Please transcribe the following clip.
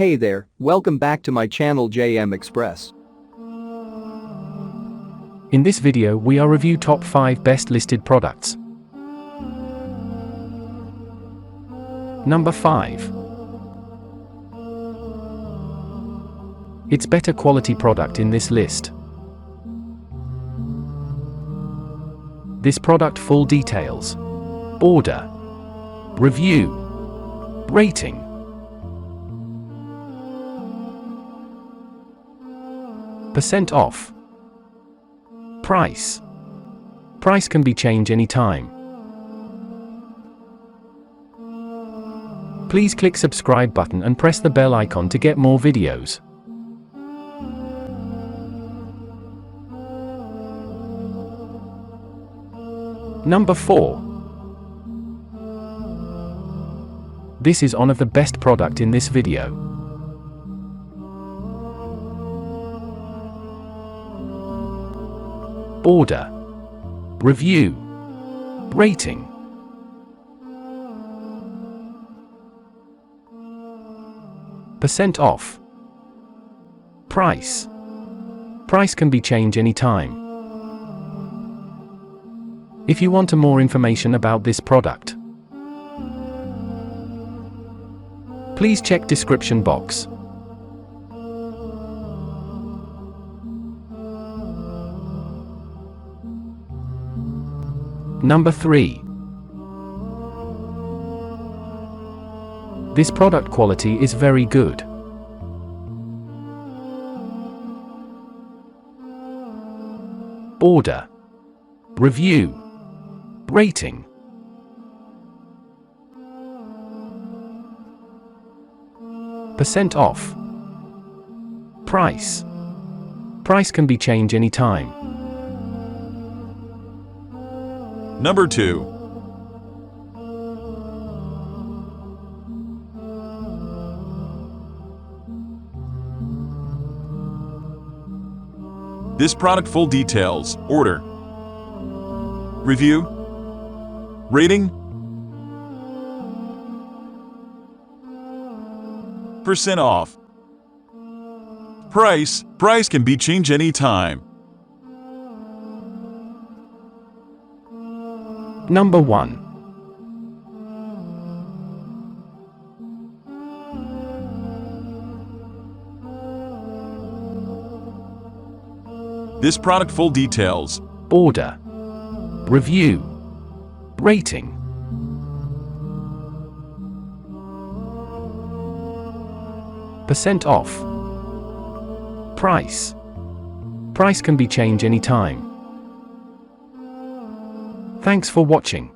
Hey there, welcome back to my channel JM Express. In this video we are review top 5 best listed products. Number 5. It's better quality product in this list. This product full details. Order. Review. Rating. Percent off. Price. Price can be changed anytime. Please click subscribe button and press the bell icon to get more videos. Number 4. This is one of the best product in this video. Order. Review. Rating. Percent off. Price. Price can be changed anytime. If you want more information about this product, please check description box. Number 3. This product quality is very good. Order. Review. Rating. Percent off. Price. Price can be changed anytime. Number 2. This product full details. Order. Review. Rating. Percent off. Price. Price can be changed anytime. Number 1. This product full details. Order. Review. Rating. Percent off. Price. Price can be changed anytime. Thanks for watching.